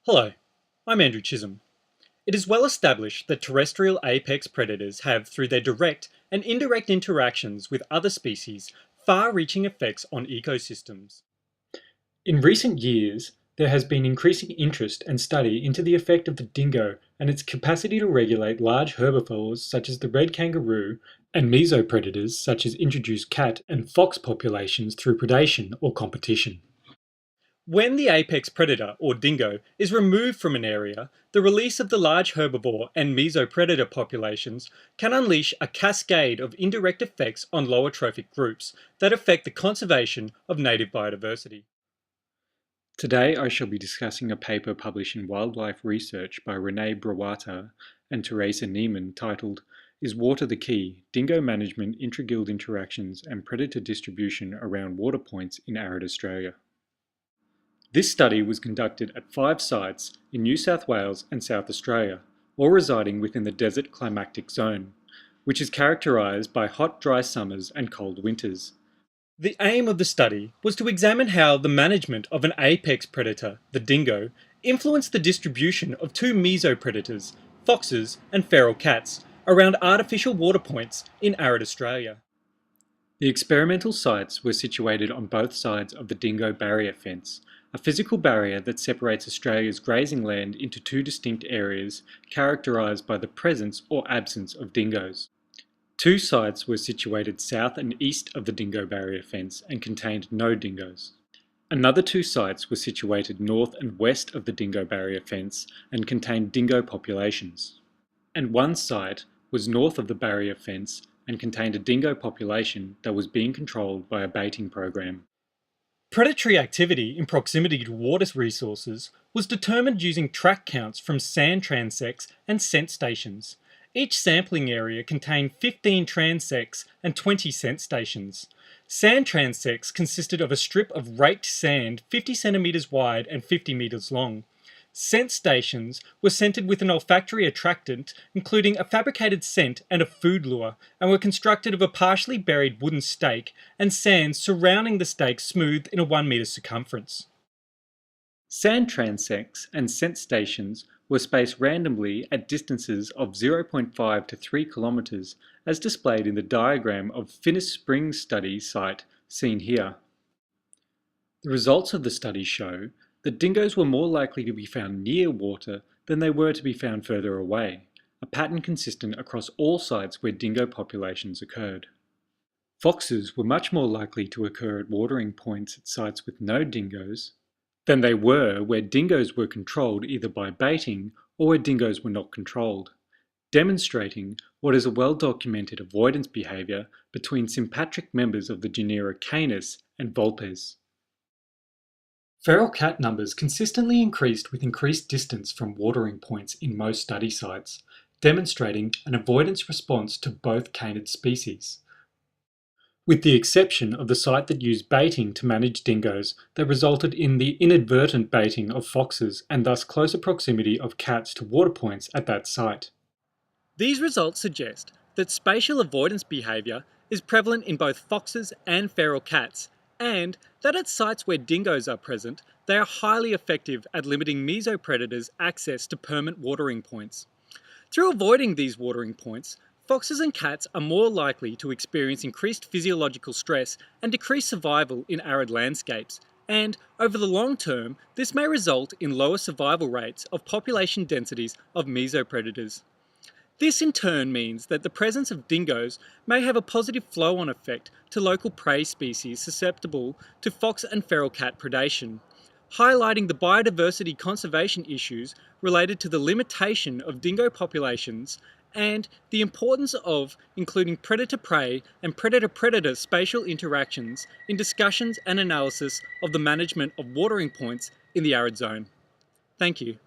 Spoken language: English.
Hello, I'm Andrew Chisholm. It is well established that terrestrial apex predators have, through their direct and indirect interactions with other species, far-reaching effects on ecosystems. In recent years, there has been increasing interest and study into the effect of the dingo and its capacity to regulate large herbivores such as the red kangaroo and mesopredators such as introduced cat and fox populations through predation or competition. When the apex predator, or dingo, is removed from an area, the release of the large herbivore and mesopredator populations can unleash a cascade of indirect effects on lower trophic groups that affect the conservation of native biodiversity. Today I shall be discussing a paper published in Wildlife Research by Renee Brawata and Teresa Niemann titled Is Water the Key? Dingo Management, Intra-Guild Interactions and Predator Distribution Around Water Points in Arid Australia. This study was conducted at 5 sites in New South Wales and South Australia, all residing within the desert climactic zone, which is characterised by hot, dry summers and cold winters. The aim of the study was to examine how the management of an apex predator, the dingo, influenced the distribution of two mesopredators, foxes and feral cats, around artificial water points in arid Australia. The experimental sites were situated on both sides of the dingo barrier fence, a physical barrier that separates Australia's grazing land into two distinct areas characterised by the presence or absence of dingoes. Two sites were situated south and east of the dingo barrier fence and contained no dingoes. Another 2 sites were situated north and west of the dingo barrier fence and contained dingo populations. And one site was north of the barrier fence and contained a dingo population that was being controlled by a baiting program. Predatory activity in proximity to water resources was determined using track counts from sand transects and scent stations. Each sampling area contained 15 transects and 20 scent stations. Sand transects consisted of a strip of raked sand 50 centimetres wide and 50 metres long. Scent stations were scented with an olfactory attractant, including a fabricated scent and a food lure, and were constructed of a partially buried wooden stake and sand surrounding the stake smoothed in a 1 metre circumference. Sand transects and scent stations were spaced randomly at distances of 0.5 to 3 kilometres as displayed in the diagram of Finnis Springs study site seen here. The results of the study show that dingoes were more likely to be found near water than they were to be found further away, a pattern consistent across all sites where dingo populations occurred. Foxes were much more likely to occur at watering points at sites with no dingoes than they were where dingoes were controlled either by baiting or where dingoes were not controlled, demonstrating what is a well-documented avoidance behaviour between sympatric members of the genera Canis and Vulpes. Feral cat numbers consistently increased with increased distance from watering points in most study sites, demonstrating an avoidance response to both canid species. With the exception of the site that used baiting to manage dingoes that resulted in the inadvertent baiting of foxes and thus closer proximity of cats to water points at that site. These results suggest that spatial avoidance behaviour is prevalent in both foxes and feral cats, and that at sites where dingoes are present, they are highly effective at limiting mesopredators' access to permanent watering points. Through avoiding these watering points, foxes and cats are more likely to experience increased physiological stress and decreased survival in arid landscapes, and over the long term, this may result in lower survival rates of population densities of mesopredators. This in turn means that the presence of dingoes may have a positive flow-on effect to local prey species susceptible to fox and feral cat predation, highlighting the biodiversity conservation issues related to the limitation of dingo populations and the importance of including predator-prey and predator-predator spatial interactions in discussions and analysis of the management of watering points in the arid zone. Thank you.